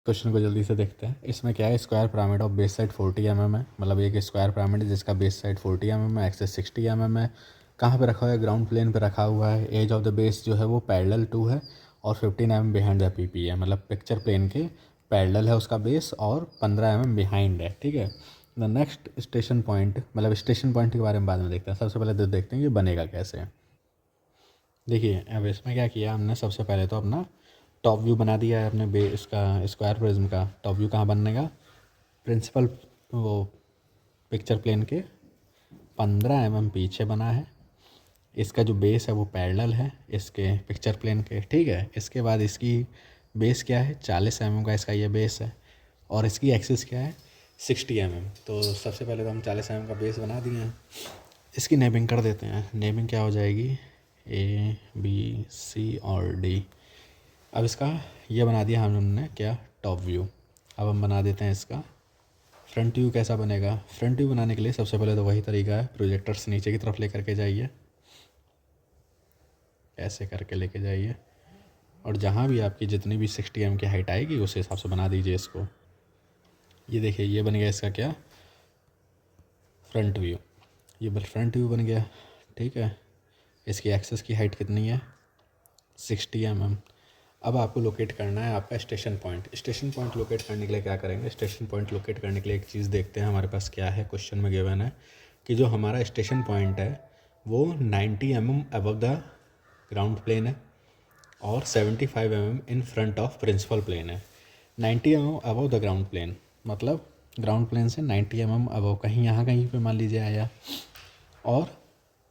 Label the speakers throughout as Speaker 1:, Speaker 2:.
Speaker 1: Question को जल्दी से देखते हैं। इसमें क्या है, square pyramid of base side 40 mm है, मतलब एक स्क्वायर पिरामिड है जिसका बेस साइड 40 mm है, एक्सेस 60 mm है। कहाँ पे रखा हुआ है, ग्राउंड प्लेन पे रखा हुआ है। एज ऑफ द बेस जो है वो पैरेलल टू है और 15 mm बिहाइंड द पीपी है, मतलब पिक्चर प्लेन के पैरेलल है उसका बेस और 15 mm बिहाइंड है। ठीक है। द नेक्स्ट स्टेशन पॉइंट, मतलब स्टेशन पॉइंट के बारे में बाद में देखते हैं। सबसे पहले तो देखते हैं कि बनेगा कैसे। देखिए अब इसमें क्या किया हमने, सबसे पहले तो अपना टॉप व्यू बना दिया है अपने बेस का, स्क्वायर प्रिज्म का। टॉप व्यू कहाँ बनेगा, प्रिंसिपल वो पिक्चर प्लेन के 15 mm पीछे बना है। इसका जो बेस है वो पैरेलल है इसके पिक्चर प्लेन के। ठीक है। इसके बाद इसकी बेस क्या है, 40 mm का इसका ये बेस है और इसकी एक्सिस क्या है, 60 mm। तो सबसे पहले तो हम 40 mm का बेस बना दिए हैं। इसकी नेमिंग कर देते हैं। नेमिंग क्या हो जाएगी, A B C और D। अब इसका ये बना दिया हमने क्या, टॉप व्यू। अब हम बना देते हैं इसका फ्रंट व्यू। कैसा बनेगा, फ्रंट व्यू बनाने के लिए सबसे पहले तो वही तरीका है, प्रोजेक्टर से नीचे की तरफ लेकर के जाइए, ऐसे करके लेके जाइए और जहाँ भी आपकी जितनी भी 60 mm की हाइट आएगी उस हिसाब से बना दीजिए इसको। ये देखिए ये बन गया इसका क्या, फ्रंट व्यू। ये फ्रंट व्यू बन गया। ठीक है। इसकी एक्सेस की हाइट कितनी है, 60 mm। अब आपको लोकेट करना है आपका station point. Station point locate करने के लिए क्या करेंगे, स्टेशन पॉइंट लोकेट करने के लिए एक चीज़ देखते हैं हमारे पास क्या है। क्वेश्चन में गिवन है कि जो हमारा स्टेशन पॉइंट है वो 90 mm above the ground plane है और 75 mm in front of principal plane है। 90 mm above the ground plane, मतलब ग्राउंड प्लेन से 90 mm अबव कहीं यहाँ कहीं पे मान लीजिए आया, और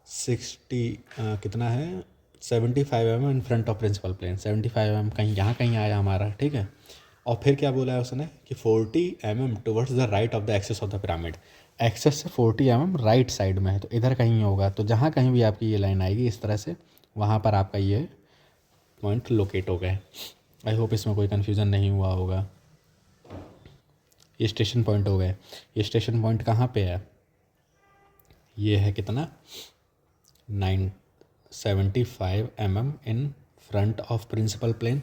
Speaker 1: 60 कितना है, 75 mm in front of principal plane. 75 mm कहीं यहाँ कहीं आया हमारा। ठीक है। और फिर क्या बोला है उसने कि 40 mm towards the right of the axis of the pyramid. Axis से 40 mm राइट साइड में है तो इधर कहीं होगा। तो जहाँ कहीं भी आपकी ये लाइन आएगी इस तरह से, वहाँ पर आपका ये पॉइंट लोकेट हो गए। आई होप इसमें कोई कन्फ्यूज़न नहीं हुआ होगा। ये स्टेशन पॉइंट हो गए। ये स्टेशन पॉइंट कहाँ पे है, ये है कितना, 75 mm in front of principal plane,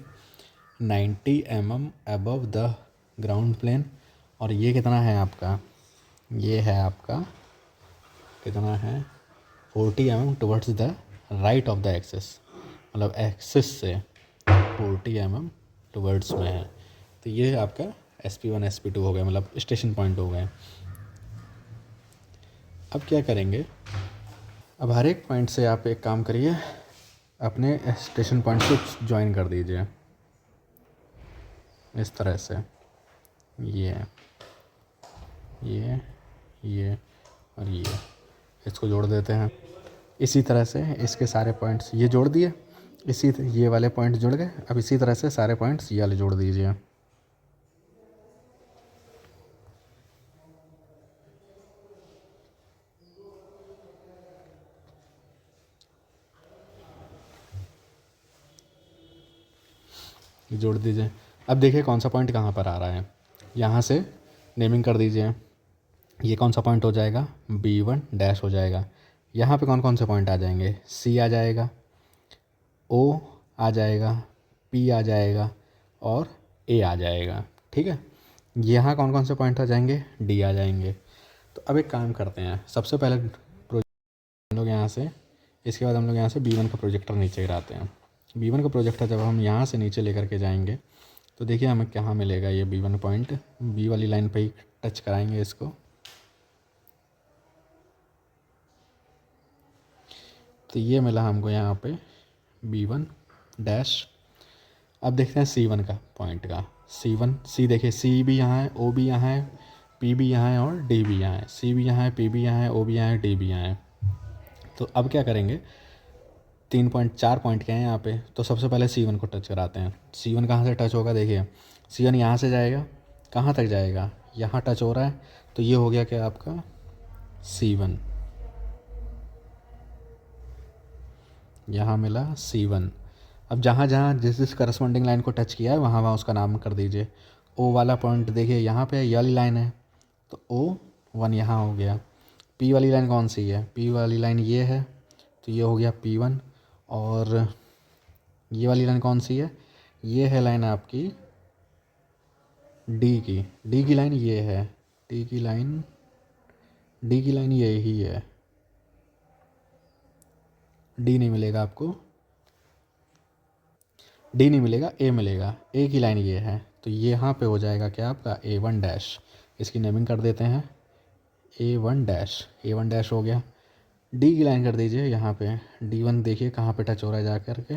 Speaker 1: 90 mm above the ground plane. और ये कितना है आपका, ये है आपका कितना है, 40 mm towards the right of the axis, मतलब एक्सेस से 40 mm टुवर्ड्स में है। तो ये आपका SP1 SP2 हो गया, मतलब स्टेशन पॉइंट हो गए। अब क्या करेंगे, अब हर एक पॉइंट से आप एक काम करिए, अपने स्टेशन पॉइंट को ज्वाइन कर दीजिए इस तरह से। ये ये और ये, इसको जोड़ देते हैं। इसी तरह से इसके सारे पॉइंट्स ये जोड़ दिए, ये वाले पॉइंट जुड़ गए। अब इसी तरह से सारे पॉइंट्स ये वाले जोड़ दीजिए। ये जोड़ दीजिए। अब देखिए कौन सा पॉइंट कहाँ पर आ रहा है, यहाँ से नेमिंग कर दीजिए। ये कौन सा पॉइंट हो जाएगा, B1 डैश हो जाएगा। यहाँ पे कौन कौन से पॉइंट आ जाएंगे, C आ जाएगा, O आ जाएगा, P आ जाएगा और A आ जाएगा। ठीक है। यहाँ कौन कौन से पॉइंट आ जाएंगे, D आ जाएंगे। तो अब एक काम करते हैं, सबसे पहले हम लोग यहाँ से, इसके बाद हम लोग यहाँ से B1 का प्रोजेक्टर नीचे गिराते हैं। B1 का प्रोजेक्टर जब हम यहाँ से नीचे लेकर के जाएंगे तो देखिए हमें कहाँ मिलेगा, ये B1 पॉइंट B वाली लाइन पे ही टच कराएंगे इसको। तो ये मिला हमको यहाँ पे B1 डैश। अब देखते हैं C1 का पॉइंट का, C देखिए C भी यहाँ है, O भी यहाँ है, P भी यहाँ है और D भी यहाँ है। C भी यहाँ है, P भी यहाँ है, O भी यहाँ है, D भी यहाँ है। तो अब क्या करेंगे, 4 पॉइंट क्या हैं यहाँ पे, तो सबसे पहले C1 को टच कराते हैं। C1 कहाँ से टच होगा, देखिए C1 यहाँ से जाएगा, कहाँ तक जाएगा, यहाँ टच हो रहा है। तो ये हो गया क्या आपका C1, यहाँ मिला C1। अब जहाँ जहाँ जिस करस्पॉन्डिंग लाइन को टच किया है वहाँ वहाँ उसका नाम कर दीजिए। O वाला पॉइंट देखिए यहाँ पे ये वाली लाइन है तो O1 यहाँ हो गया। P वाली लाइन कौन सी है, P वाली लाइन ये है तो ये हो गया P1। और ये वाली लाइन कौन सी है, ये है लाइन आपकी डी की लाइन ये है, डी की लाइन ये ही है। डी नहीं मिलेगा आपको, डी नहीं मिलेगा, ए मिलेगा। ए की लाइन ये है, तो ये यहाँ पे हो जाएगा क्या आपका A1 डैश। इसकी नेमिंग कर देते हैं A1 डैश, A1 डैश हो गया। डी की लाइन कर दीजिए यहाँ पे, D1 देखिए कहाँ पे टच हो रहा है जा कर के,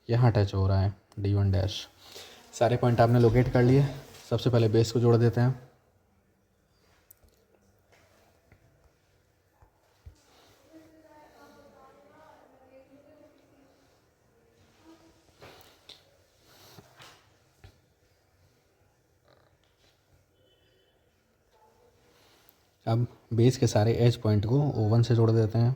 Speaker 1: यहाँ टच हो रहा है D1 डैश। सारे पॉइंट आपने लोकेट कर लिए। सबसे पहले बेस को जोड़ देते हैं। अब बेस के सारे एज पॉइंट को O1 से जोड़ देते हैं।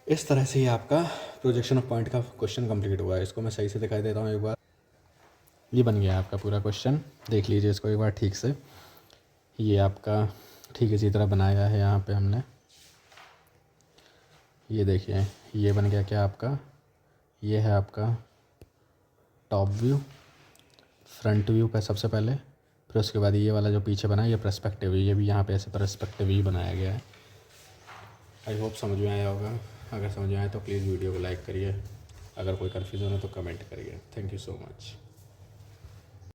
Speaker 1: इस तरह से ही आपका प्रोजेक्शन ऑफ पॉइंट का क्वेश्चन कंप्लीट हुआ है। इसको मैं सही से दिखाई देता हूँ एक बार। ये बन गया आपका पूरा क्वेश्चन, देख लीजिए इसको एक बार ठीक से। ये आपका ठीक इसी तरह बनाया है यहाँ पे हमने। ये देखिए ये बन गया क्या आपका, ये है आपका टॉप व्यू, फ्रंट व्यू का सबसे पहले, फिर उसके बाद ये वाला जो पीछे बना है ये पर्सपेक्टिव व्यू। ये भी यहाँ पे ऐसे पर्सपेक्टिव व्यू बनाया गया है। आई होप समझ में आया होगा। अगर समझ में आया तो प्लीज़ वीडियो को लाइक करिए। अगर कोई कन्फ्यूज़न हो तो कमेंट करिए। Thank you so much.